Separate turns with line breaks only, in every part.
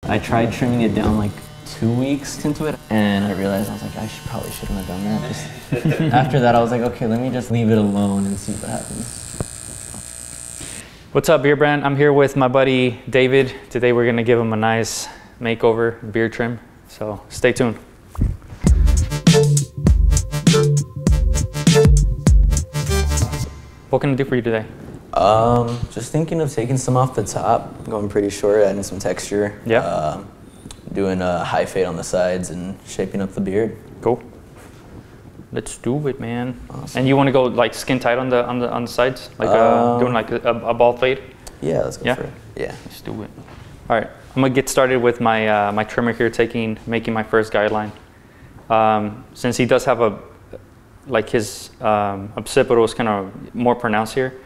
I tried trimming it down like 2 weeks into it, and I realized I was like, probably shouldn't have done that. Just after that, I was like, okay, let me just leave it alone and see what happens.
What's up, Beardbrand? I'm here with my buddy David. Today we're gonna give him a nice makeover, beard trim. So stay tuned. What can I do for you today?
Just thinking of taking some off the top, going pretty short, adding some texture.
Yeah.
Doing a high fade on the sides and shaping up the beard.
Cool. Let's do it, man.
Awesome.
And you want to go like skin tight on the sides, like doing like a bald fade?
Yeah, let's go for it. Yeah,
let's do it. All right, I'm gonna get started with my my trimmer here, making my first guideline. Since he does have like his occipital is kind of more pronounced here,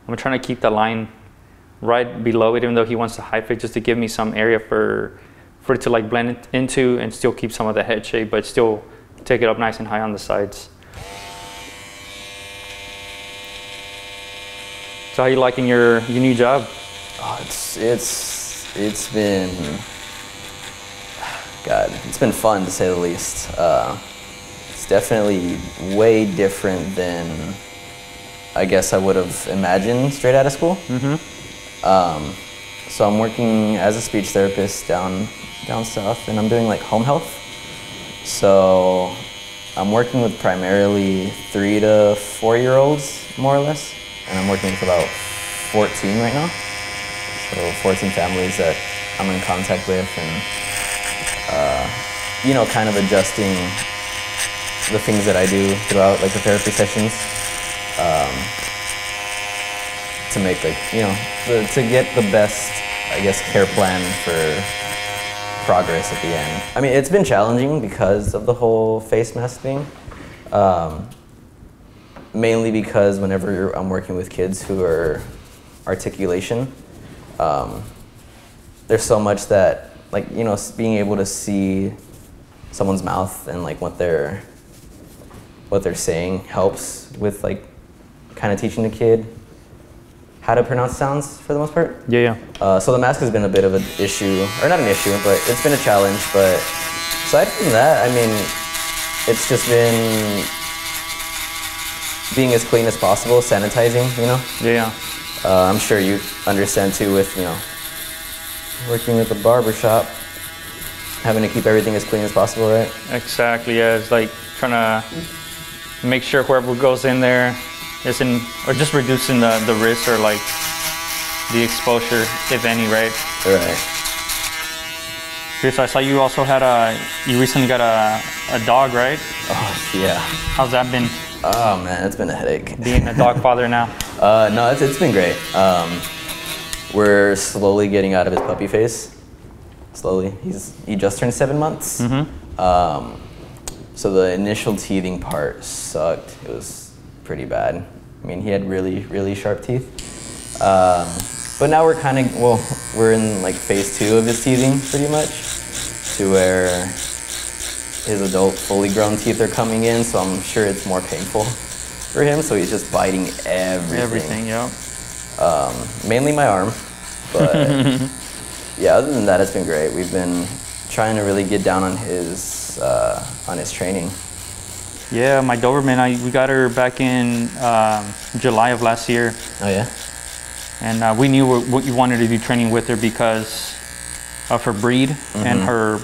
I'm trying to keep the line right below it, even though he wants to high fade, just to give me some area for it to like blend it into and still keep some of the head shape, but still take it up nice and high on the sides. So how you liking your new job?
Oh, it's been, God, it's been fun to say the least. It's definitely way different than I guess I would have imagined straight out of school.
Mm-hmm.
So I'm working as a speech therapist down south, and I'm doing like home health. So I'm working with primarily 3 to 4-year-olds, more or less, and I'm working with about 14 right now. So 14 families that I'm in contact with, and you know, kind of adjusting the things that I do throughout like the therapy sessions to make like, you know, to get the best, I guess, care plan for progress at the end. I mean, it's been challenging because of the whole face mask thing. Mainly because whenever I'm working with kids who are articulation, there's so much that, like, you know, being able to see someone's mouth and like what they're saying helps with like kind of teaching the kid how to pronounce sounds for the most part.
Yeah.
So the mask has been a bit of an issue, or not an issue, but it's been a challenge. But aside from that, I mean, it's just been being as clean as possible, sanitizing, you know?
Yeah.
I'm sure you understand too with, you know, working at the barbershop, having to keep everything as clean as possible, right?
Exactly, yeah. It's like trying to make sure whoever goes in there isn't, or just reducing the risk or like the exposure, if any, right?
Right.
Chris, I saw you also had you recently got a dog, right?
Oh, yeah.
How's that been?
Oh man, it's been a headache.
Being a dog father now?
No, it's been great. We're slowly getting out of his puppy phase. Slowly. He just turned 7 months.
Mm-hmm.
So the initial teething part sucked. It was pretty bad. I mean, he had really, really sharp teeth. But now we're kind of, well, we're in like phase 2 of his teething pretty much, to where his adult fully grown teeth are coming in, so I'm sure it's more painful for him, so he's just biting everything.
Everything, yeah.
Mainly my arm, but yeah, other than that, it's been great. We've been trying to really get down on his training.
Yeah, my Doberman, we got her back in July of last year.
Oh yeah?
And we knew what you wanted to do training with her because of her breed. Mm-hmm. And her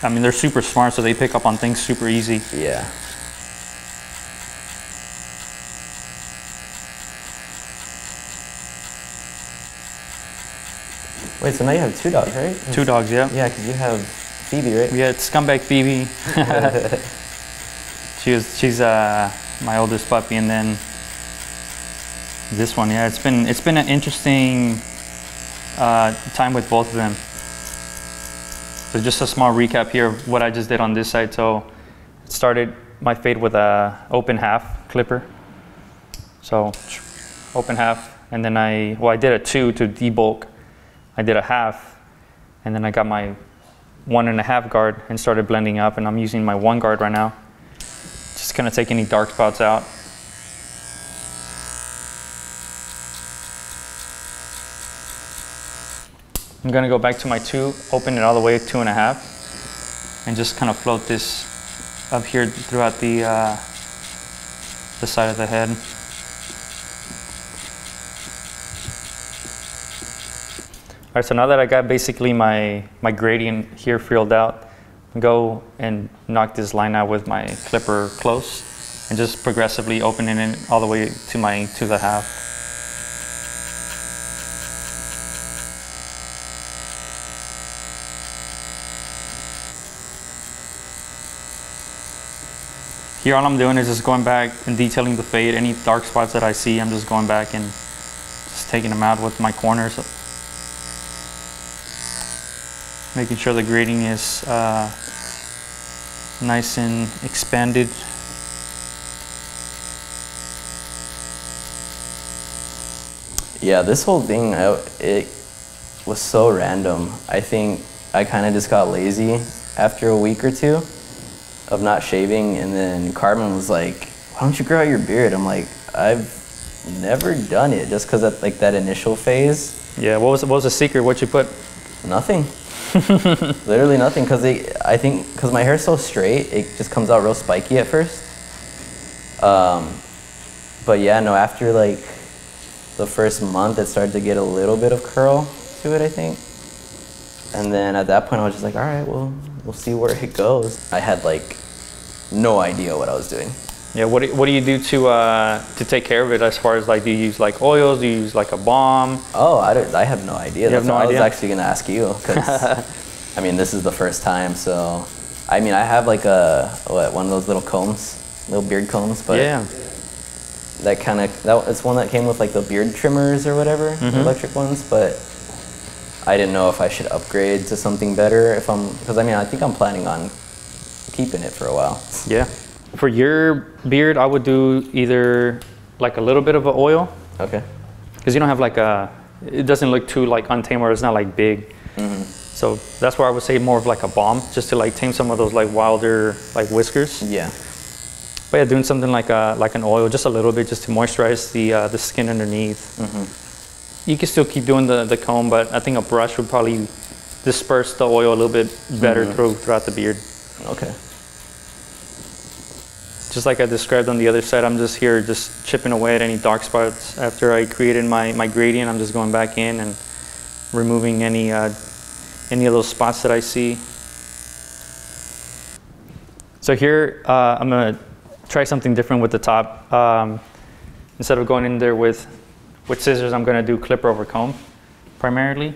I mean, they're super smart, so they pick up on things super easy.
Yeah. Wait, so now you have 2 dogs, right?
2 dogs, yeah.
Yeah, because you have Phoebe, right?
Yeah, it's Scumbag Phoebe. She's my oldest puppy, and then this one. Yeah, it's been an interesting time with both of them. So just a small recap here of what I just did on this side. So it started my fade with a open half clipper. So open half, and then I did a 2 to debulk. I did a half, and then I got my 1.5 guard and started blending up, and I'm using my 1 guard right now. Just kind of take any dark spots out. I'm gonna go back to my 2, open it all the way to 2.5, and just kind of float this up here throughout the side of the head. All right, so now that I got basically my gradient here filled out, go and knock this line out with my clipper close, and just progressively opening it all the way to my 2.5. Here all I'm doing is just going back and detailing the fade. Any dark spots that I see, I'm just going back and just taking them out with my corners. Making sure the grading is nice and expanded.
Yeah, this whole thing, it was so random. I think I kind of just got lazy after a week or 2 of not shaving, and then Carmen was like, why don't you grow out your beard? I'm like, I've never done it, just because of like that initial phase.
Yeah, what was the secret? What'd you put?
Nothing. Literally nothing, because I think because my hair's so straight, it just comes out real spiky at first. But yeah, no, after like the first month, it started to get a little bit of curl to it, I think. And then at that point, I was just like, all right, well, we'll see where it goes. I had like no idea what I was doing.
Yeah, what do you do to take care of it, as far as like, do you use like oils, do you use like a balm?
Oh, I have no idea.
You have no idea?
I was actually gonna ask you, because I mean, this is the first time, so I mean, I have like one of those little combs, little beard combs, but
yeah,
it's one that came with like the beard trimmers or whatever, the electric ones, but I didn't know if I should upgrade to something better because I mean, I think I'm planning on keeping it for a while.
Yeah. For your beard, I would do either like a little bit of an oil.
Okay.
Because you don't have like it doesn't look too like untamed, or it's not like big. So that's where I would say more of like a balm, just to like tame some of those like wilder like whiskers.
Yeah.
But yeah, doing something like an oil, just a little bit, just to moisturize the skin underneath. You can still keep doing the comb, but I think a brush would probably disperse the oil a little bit better throughout the beard.
Okay.
Just like I described on the other side, I'm just here just chipping away at any dark spots. After I created my gradient, I'm just going back in and removing any of those spots that I see. So here, I'm gonna try something different with the top. Instead of going in there with scissors, I'm gonna do clipper over comb primarily,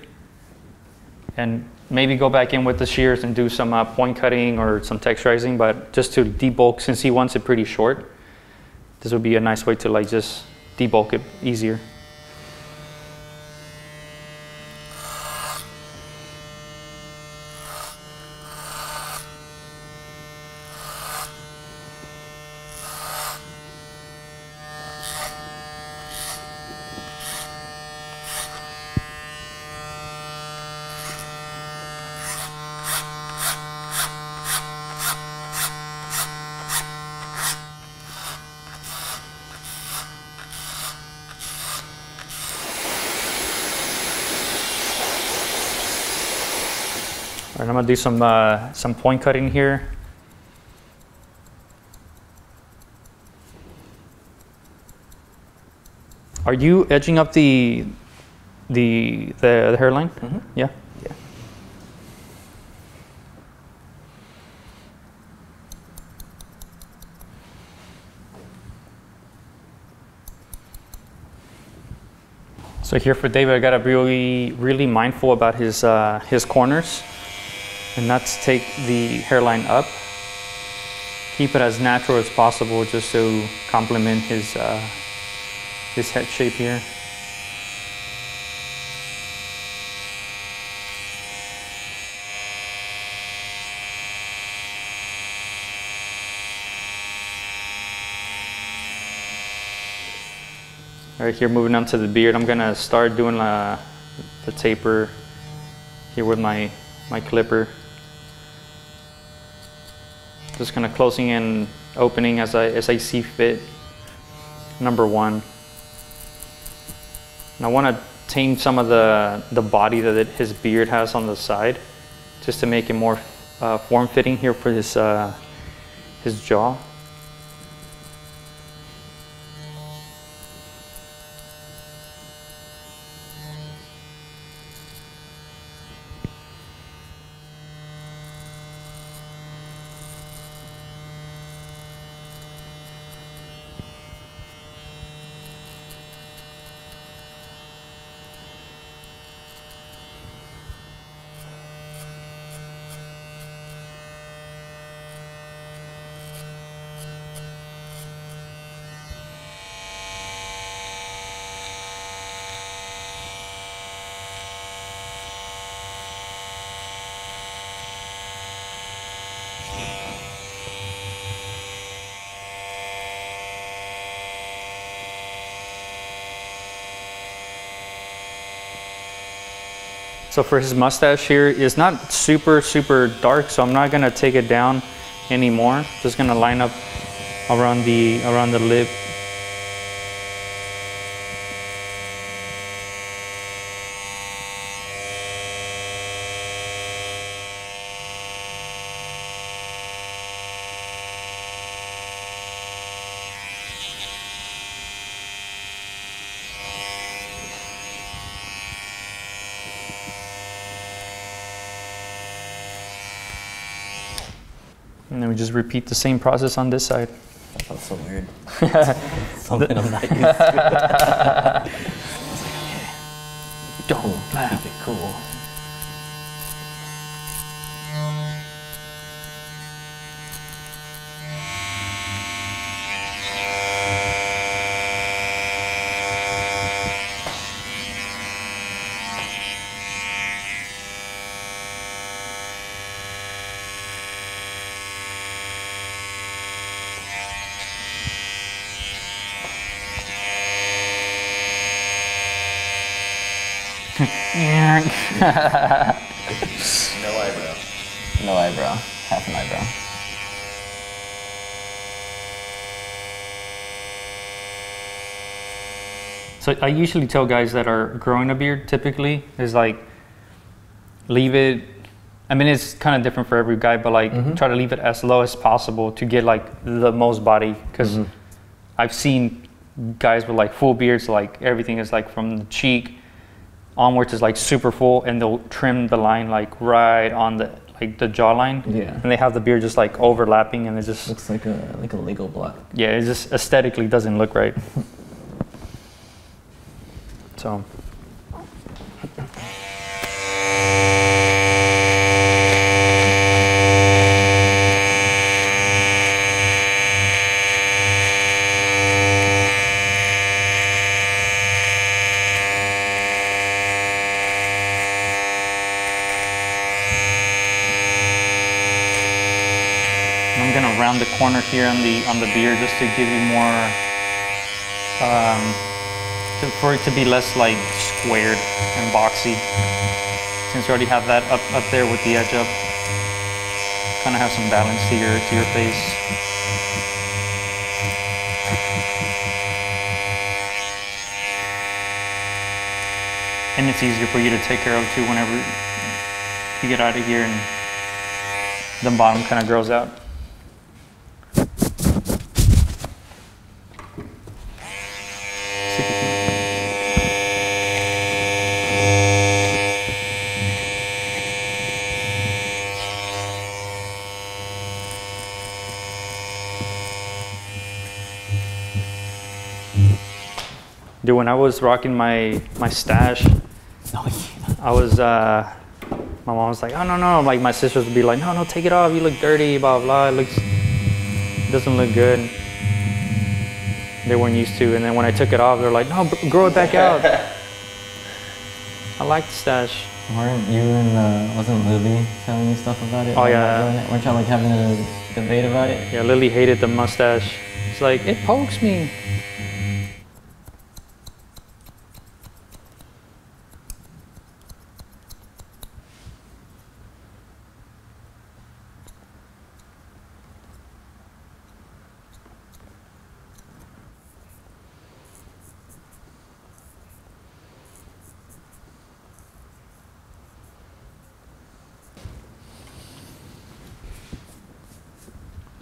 and maybe go back in with the shears and do some point cutting or some texturizing, but just to debulk, since he wants it pretty short, this would be a nice way to like just debulk it easier. All right, I'm gonna do some point cutting here. Are you edging up the hairline? Yeah.
Yeah.
So here for David, I gotta be really mindful about his corners, and not to take the hairline up. Keep it as natural as possible, just to complement his head shape here. All right, here moving on to the beard, I'm gonna start doing the taper here with my clipper. Just kind of closing and opening as I see fit. Number one. And I want to tame some of the body that his beard has on the side, just to make it more form-fitting here for his jaw. So for his mustache here, it's not super dark, so I'm not gonna take it down anymore. Just gonna line up around the lip. And then we just repeat the same process on this side.
That felt so weird. Something I'm not used to. I was like, okay, don't laugh. Keep it cool.
Yeah.
No eyebrow. No eyebrow. Half an eyebrow.
So I usually tell guys that are growing a beard, typically, is like, leave it, I mean, it's kind of different for every guy, but like, try to leave it as low as possible to get like the most body. Because I've seen guys with like full beards, like everything is like from the cheek onwards is like super full, and they'll trim the line like right on the jawline.
Yeah.
And they have the beard just like overlapping, and it just
looks like a Lego block.
Yeah, it just aesthetically doesn't look right. So. I'm gonna round the corner here on the beard just to give you more, for it to be less like squared and boxy. Since you already have that up there with the edge up, kind of have some balance to your face. And it's easier for you to take care of too whenever you get out of here and the bottom kind of grows out. Dude, when I was rocking my stash, I was, my mom was like, oh, no. Like, my sisters would be like, no, take it off. You look dirty, blah, blah. It doesn't look good. They weren't used to. And then when I took it off, they're like, no, grow it back out. I like the stash.
Weren't you and, wasn't Lily telling you stuff about it?
Oh, yeah.
Weren't y'all like having a debate about it?
Yeah, Lily hated the mustache. It's like, it pokes me.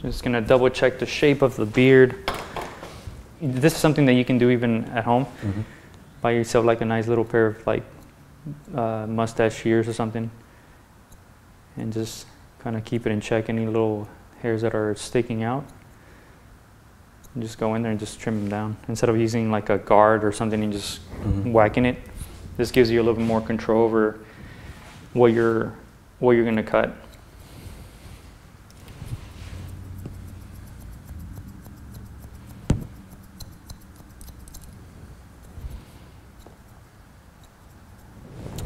Just gonna double check the shape of the beard. This is something that you can do even at home. Buy yourself like a nice little pair of like mustache shears or something, and just kind of keep it in check. Any little hairs that are sticking out, and just go in there and just trim them down. Instead of using like a guard or something and just whacking it, this gives you a little bit more control over what you're gonna cut.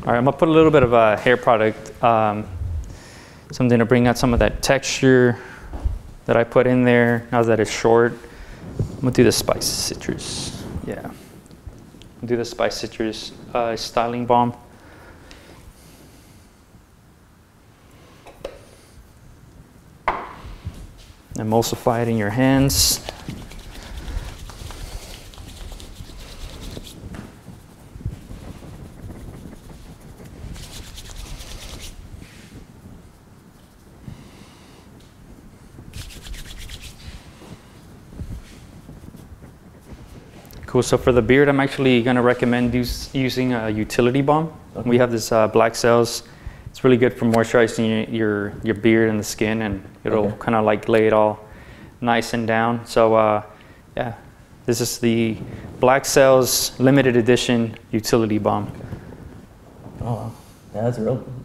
All right, I'm gonna put a little bit of a hair product, something to bring out some of that texture that I put in there. Now that it's short, I'm gonna do the spice citrus. Yeah, do the spice citrus styling balm. Emulsify it in your hands. Cool, so for the beard, I'm actually gonna recommend using a utility balm. Okay. We have this Black Cells. It's really good for moisturizing your beard and the skin, and it'll kind of like lay it all nice and down. So yeah, this is the Black Cells limited edition utility balm.
Oh, yeah, it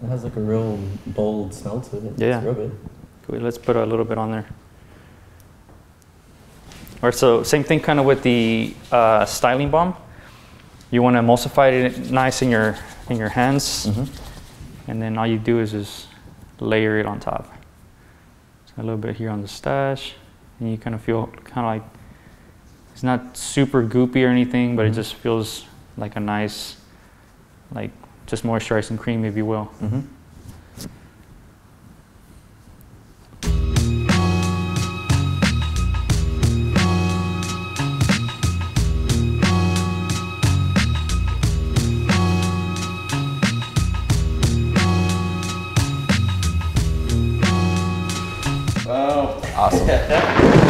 has like a real bold smell to it.
Yeah.
It's real good.
Cool, let's put a little bit on there. All right, so same thing kind of with the styling balm. You want to emulsify it nice in your hands, and then all you do is just layer it on top. So a little bit here on the stash, and you kind of feel kind of like it's not super goopy or anything, but it just feels like a nice, like just moisturizing cream, if you will.
Awesome.